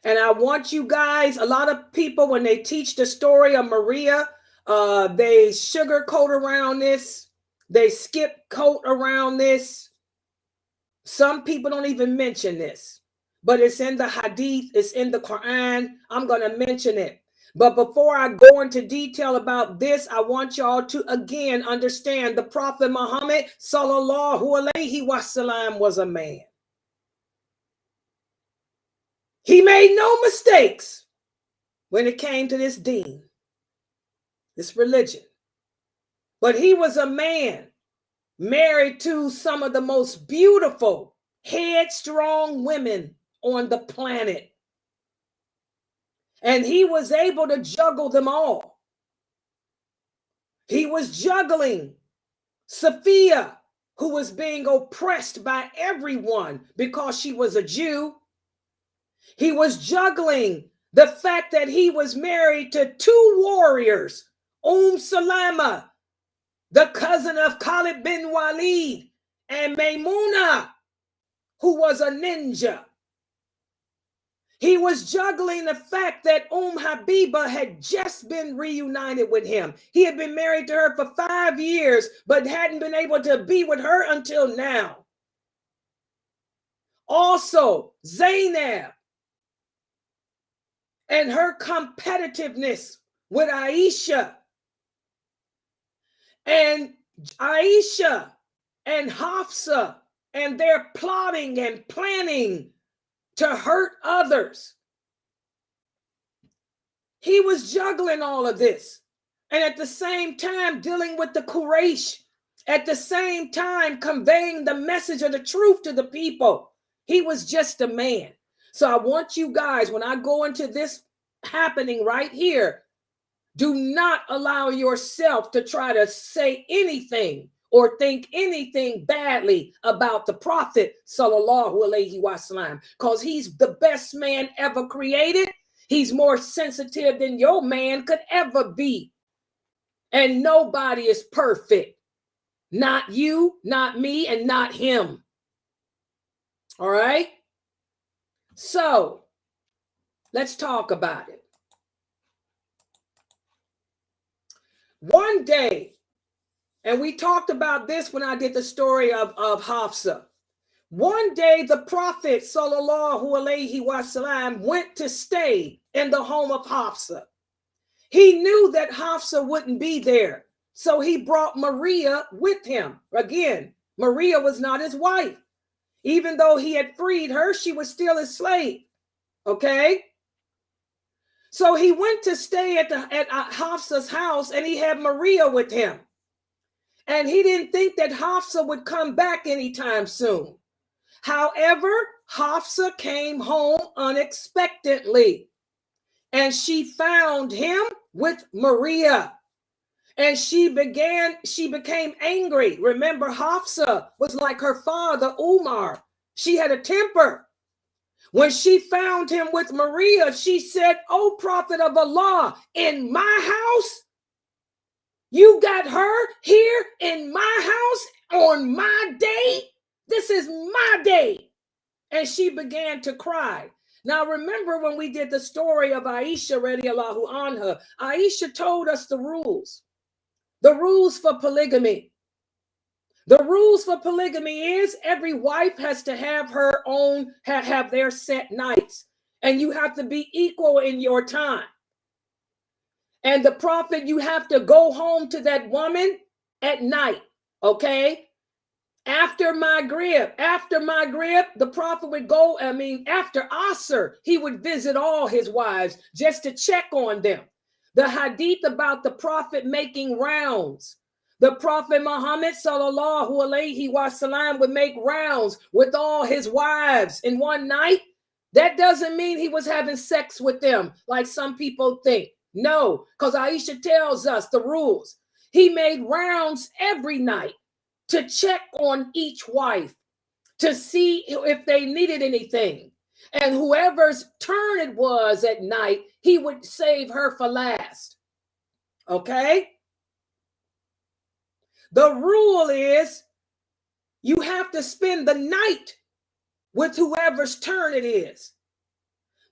B: And I want you guys, a lot of people, when they teach the story of Mariya, they sugarcoat around this. They skip coat around this. Some people don't even mention this, but it's in the hadith, it's in the Quran. I'm going to mention it. But before I go into detail about this, I want y'all to again understand the Prophet Muhammad sallallahu alaihi wasallam was a man. He made no mistakes when it came to this deen, this religion. But he was a man married to some of the most beautiful, headstrong women on the planet. And he was able to juggle them all. He was juggling Sophia, who was being oppressed by everyone because she was a Jew. He was juggling the fact that he was married to two warriors, Salama, the cousin of Khalid bin Walid, and Maymuna, who was a ninja. He was juggling the fact that Habiba had just been reunited with him. He had been married to her for 5 years, but hadn't been able to be with her until now. Also, Zainab and her competitiveness with Aisha. And Aisha and Hafsa and their plotting and planning to hurt others. He was juggling all of this. And at the same time, dealing with the Quraysh. At the same time, conveying the message of the truth to the people. He was just a man. So I want you guys, when I go into this happening right here, do not allow yourself to try to say anything or think anything badly about the Prophet, sallallahu alaihi wasallam, because he's the best man ever created. He's more sensitive than your man could ever be. And nobody is perfect. Not you, not me, and not him. All right? So, let's talk about it. One day, and we talked about this when I did the story of Hafsa. One day, the Prophet, sallallahu alaihi wasallam, went to stay in the home of Hafsa. He knew that Hafsa wouldn't be there, so he brought Mariya with him. Again, Mariya was not his wife. Even though he had freed her, she was still his slave. Okay? So he went to stay at Hafsa's house, and he had Mariya with him. And he didn't think that Hafsa would come back anytime soon. However, Hafsa came home unexpectedly, and she found him with Mariya. And she became angry. Remember, Hafsa was like her father, Umar. She had a temper. When she found him with Mariya, she said, "O Prophet of Allah, in my house? You got her here in my house on my day? This is my day." And she began to cry. Now, remember when we did the story of Aisha radiallahu anha, Aisha told us the rules for polygamy. The rules for polygamy is every wife has to have her own, have their set nights, and you have to be equal in your time. And the Prophet, you have to go home to that woman at night, okay? After Maghrib, the Prophet would go, after Asr, he would visit all his wives just to check on them. The hadith about the Prophet making rounds. The Prophet Muhammad sallallahu alaihi wasallam would make rounds with all his wives in one night. That doesn't mean he was having sex with them like some people think. No, because Aisha tells us the rules. He made rounds every night to check on each wife, to see if they needed anything. And whoever's turn it was at night, he would save her for last. Okay? The rule is you have to spend the night with whoever's turn it is.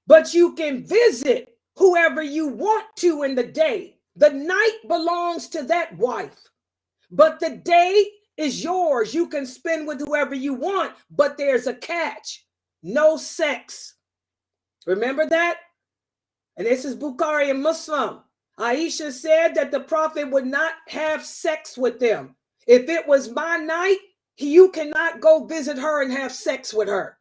B: But you can visit whoever you want to in the day. The night belongs to that wife. But the day is yours. You can spend with whoever you want, but there's a catch. No sex. Remember that? And this is Bukhari and Muslim. Aisha said that the Prophet would not have sex with them. If it was my night, you cannot go visit her and have sex with her.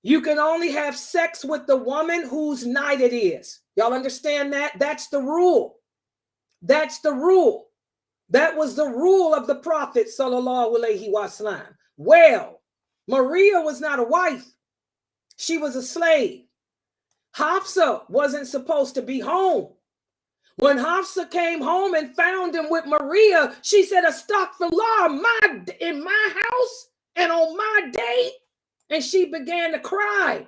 B: You can only have sex with the woman whose night it is. Y'all understand that? That's the rule. That's the rule. That was the rule of the Prophet, sallallahu alaihi wasallam. Well, Mariya was not a wife. She was a slave. Hafsa wasn't supposed to be home. When Hafsa came home and found him with Mariya, she said, Astaghfirullah, in my house and on my day. And she began to cry.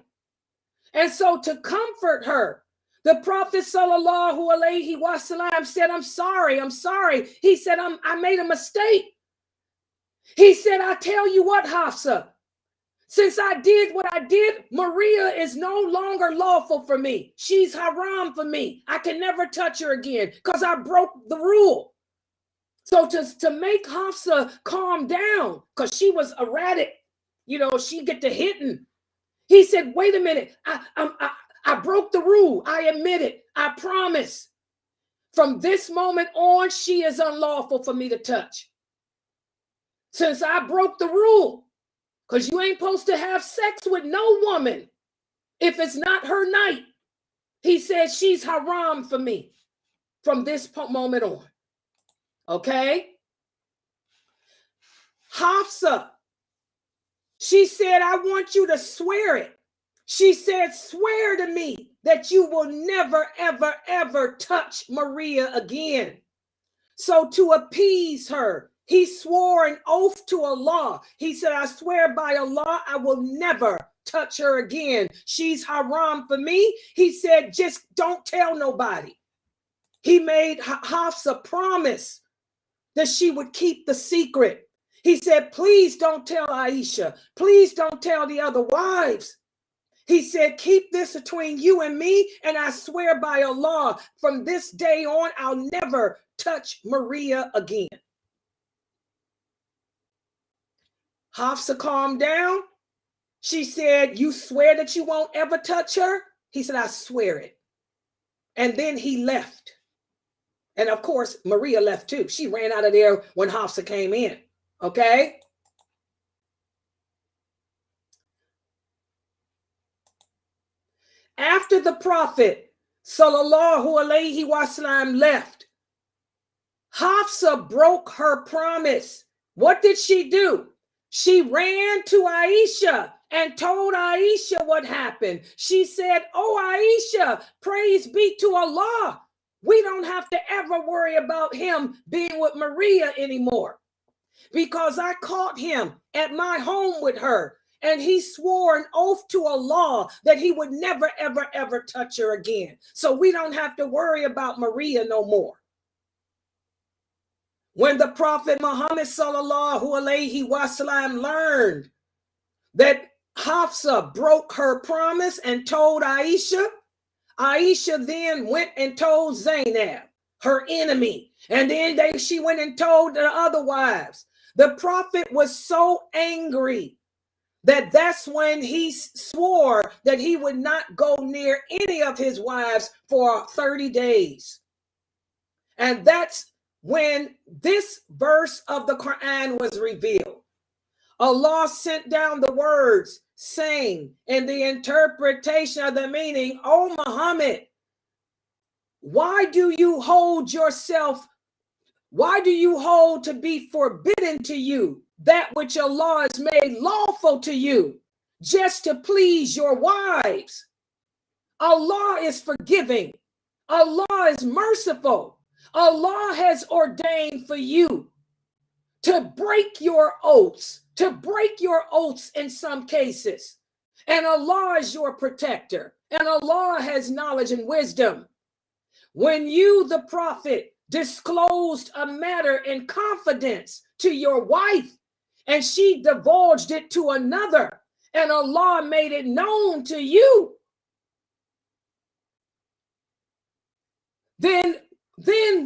B: And so to comfort her, the Prophet sallallahu alaihi wasallam said, I'm sorry. He said, I made a mistake. He said, I tell you what, Hafsa, since I did what I did, Mariya is no longer lawful for me. She's haram for me. I can never touch her again because I broke the rule. So to make Hafsa calm down, because she was erratic, you know, she get to hitting. He said, wait a minute, I broke the rule. I admit it. I promise. From this moment on, she is unlawful for me to touch. Since I broke the rule. Because you ain't supposed to have sex with no woman if it's not her night. He said she's haram for me from this moment on. Okay? Hafsa, she said, I want you to swear it. She said, swear to me that you will never, ever, ever touch Mariya again. So to appease her, he swore an oath to Allah. He said, I swear by Allah, I will never touch her again. She's haram for me. He said, just don't tell nobody. He made Hafsa promise that she would keep the secret. He said, please don't tell Aisha. Please don't tell the other wives. He said, keep this between you and me. And I swear by Allah, from this day on, I'll never touch Mariya again. Hafsa calmed down. She said, you swear that you won't ever touch her? He said, I swear it. And then he left. And of course, Mariya left too. She ran out of there when Hafsa came in. Okay? After the Prophet, sallallahu alaihi wasallam, left, Hafsa broke her promise. What did she do? She ran to Aisha and told Aisha what happened. She said, oh, Aisha, praise be to Allah. We don't have to ever worry about him being with Mariya anymore because I caught him at my home with her and he swore an oath to Allah that he would never, ever, ever touch her again. So we don't have to worry about Mariya no more. When the Prophet Muhammad sallallahu alaihi wasallam learned that Hafsa broke her promise and told Aisha, Aisha then went and told Zainab, her enemy, and then she went and told the other wives. The Prophet was so angry that that's when he swore that he would not go near any of his wives for 30 days. And that's when this verse of the Quran was revealed. Allah sent down the words saying in the interpretation of the meaning, O Muhammad, why do you hold to be forbidden to you that which Allah has made lawful to you just to please your wives? Allah is forgiving. Allah is merciful. Allah has ordained for you to break your oaths in some cases. And Allah is your protector. And Allah has knowledge and wisdom. When you, the Prophet, disclosed a matter in confidence to your wife, and she divulged it to another, and Allah made it known to you, then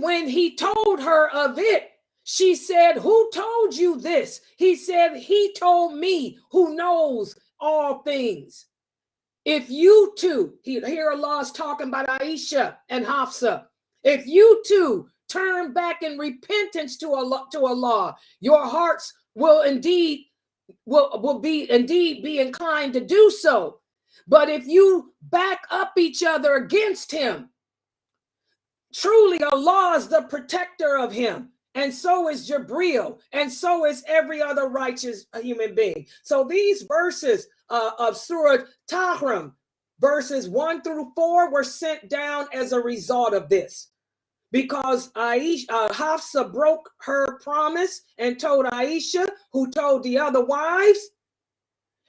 B: when he told her of it, she said, who told you this? He said, he told me who knows all things. If you two, here Allah is talking about Aisha and Hafsa. If you two turn back in repentance to Allah, your hearts will be inclined to do so. But if you back up each other against him, truly Allah is the protector of him. And so is Jibreel, and so is every other righteous human being. So these verses of Surah Tahrim, verses 1 through 4, were sent down as a result of this. Because Hafsa broke her promise and told Aisha, who told the other wives.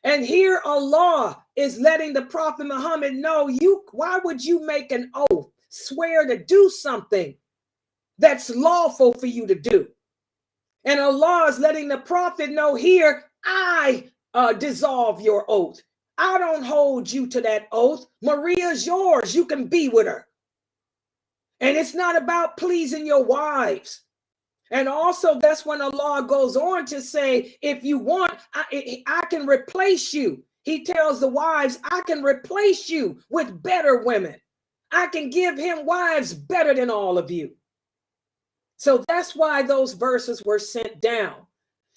B: And here Allah is letting the Prophet Muhammad know, why would you make an oath, swear to do something that's lawful for you to do? And Allah is letting the Prophet know here, I dissolve your oath. I don't hold you to that oath. Maria's yours. You can be with her. And it's not about pleasing your wives. And also that's when Allah goes on to say, if you want, I can replace you. He tells the wives, I can replace you with better women. I can give him wives better than all of you. So that's why those verses were sent down.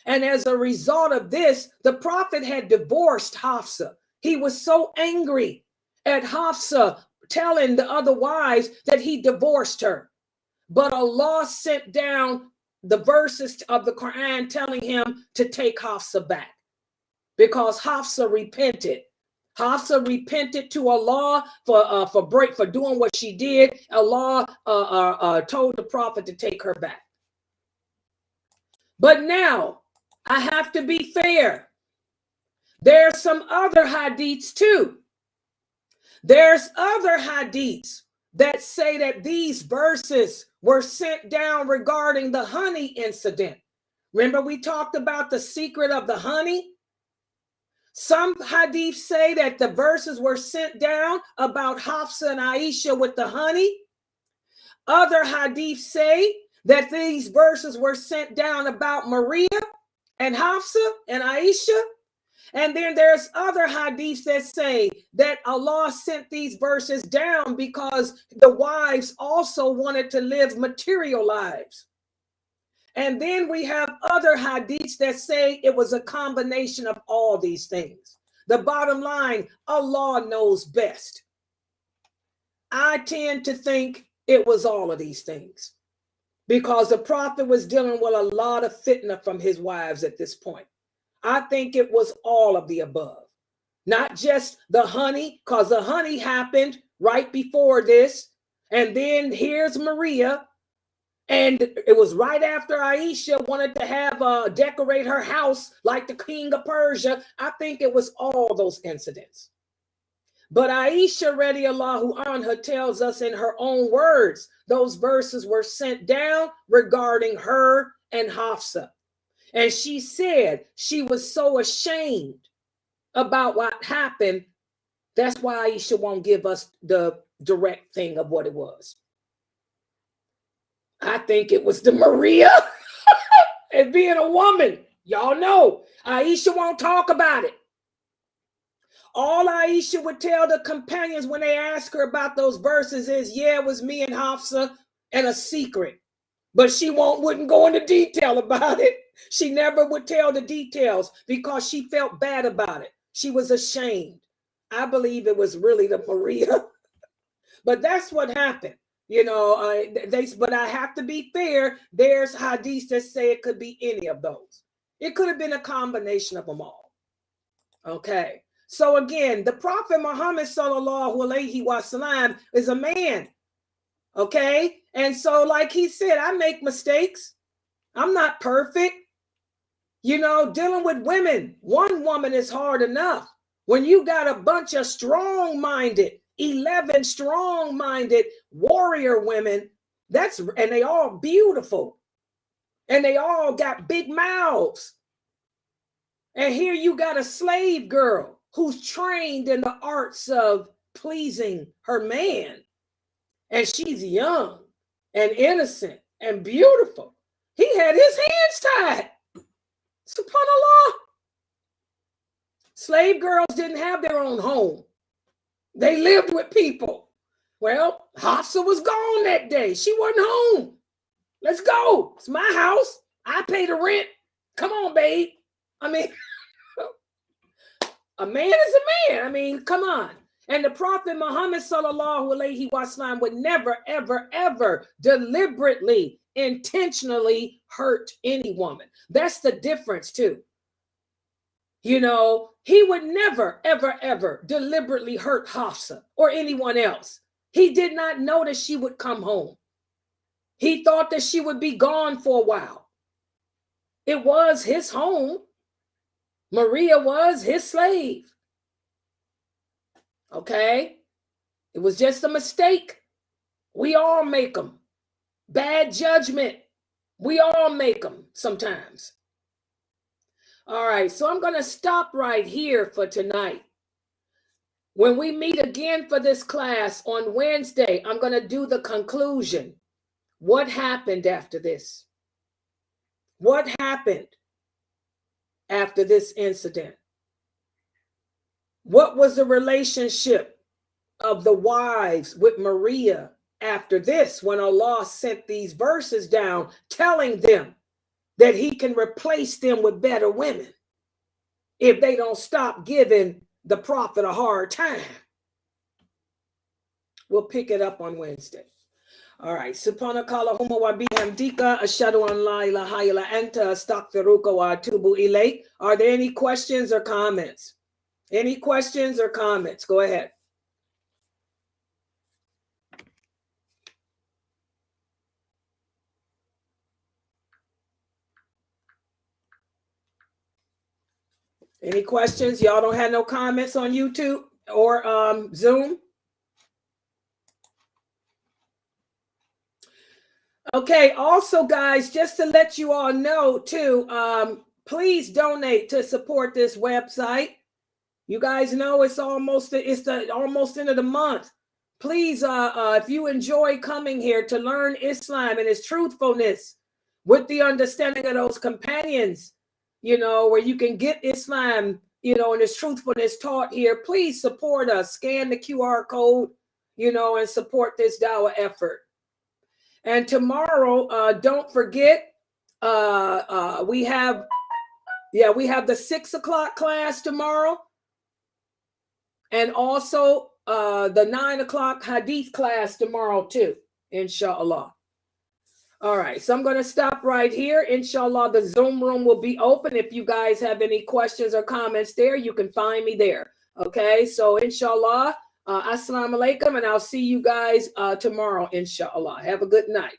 B: And as a result of this, the Prophet had divorced Hafsa. He was so angry at Hafsa telling the other wives that he divorced her. But Allah sent down the verses of the Quran telling him to take Hafsa back, because Hafsa repented. Hafsa repented to Allah for doing what she did. Allah told the Prophet to take her back. But now I have to be fair. There's some other hadiths too. There's other hadiths that say that these verses were sent down regarding the honey incident. Remember we talked about the secret of the honey? Some hadiths say that the verses were sent down about Hafsa and Aisha with the honey. Other hadiths say that these verses were sent down about Mariya and Hafsa and Aisha. And then there's other hadiths that say that Allah sent these verses down because the wives also wanted to live material lives. And then we have other hadiths that say it was a combination of all these things. The bottom line, Allah knows best. I tend to think it was all of these things, because the Prophet was dealing with a lot of fitna from his wives at this point. I think it was all of the above, not just the honey, because the honey happened right before this. And then here's Mariya. And it was right after Aisha wanted to have decorate her house like the king of Persia. I think it was all those incidents. But Aisha radiallahu anha tells us in her own words, those verses were sent down regarding her and Hafsa. And she said she was so ashamed about what happened. That's why Aisha won't give us the direct thing of what it was. I think it was the Mariya and being a woman. Y'all know Aisha won't talk about it. All Aisha would tell the companions when they ask her about those verses is, yeah, it was me and Hafsa and a secret. But she wouldn't go into detail about it. She never would tell the details because she felt bad about it. She was ashamed. I believe it was really the Mariya. But that's what happened. You know, but I have to be fair. There's hadiths that say it could be any of those. It could have been a combination of them all. Okay. So again, the Prophet Muhammad sallallahu alaihi wasallam is a man. Okay. And so like he said, I make mistakes. I'm not perfect. You know, dealing with women, one woman is hard enough. When you got a bunch of strong-minded, 11 strong-minded warrior women, and they all beautiful. And they all got big mouths. And here you got a slave girl who's trained in the arts of pleasing her man. And she's young and innocent and beautiful. He had his hands tied. SubhanAllah. Slave girls didn't have their own home. They lived with people. Well, Hafsa was gone that day. She wasn't home. Let's go. It's my house. I pay the rent. Come on, babe. I mean, A man is a man. I mean, come on. And the Prophet Muhammad sallallahu alaihi wasallam would never, ever, ever deliberately, intentionally hurt any woman. That's the difference too. You know, he would never, ever, ever deliberately hurt Hafsa or anyone else. He did not know that she would come home. He thought that she would be gone for a while. It was his home. Mariya was his slave. Okay? It was just a mistake. We all make them. Bad judgment. We all make them sometimes. All right, so I'm going to stop right here for tonight. When we meet again for this class on Wednesday, I'm going to do the conclusion. What happened after this? What happened after this incident? What was the relationship of the wives with Mariya after this, when Allah sent these verses down telling them that he can replace them with better women if they don't stop giving the Prophet a hard time? We'll pick it up on Wednesday. All right. Subhanakallahumma wa bihamdika ashhadu an la ilaha illa anta astaghfiruka wa atubu ilayk. Are there any questions or comments? Any questions or comments? Go ahead. Any questions? Y'all don't have no comments on YouTube or Zoom? Okay, also guys, just to let you all know too, please donate to support this website. You guys know it's almost the end of the month. Please, if you enjoy coming here to learn Islam and its truthfulness with the understanding of those companions, you know, where you can get Islam, you know, and its truthfulness taught here, please support us. Scan the QR code, you know, and support this dawah effort. And tomorrow, don't forget, we have the 6 o'clock class tomorrow. And also the 9 o'clock hadith class tomorrow too, inshallah. All right, so I'm going to stop right here. Inshallah, the Zoom room will be open. If you guys have any questions or comments there, you can find me there. Okay, so inshallah, assalamu alaikum, and I'll see you guys tomorrow, inshallah. Have a good night.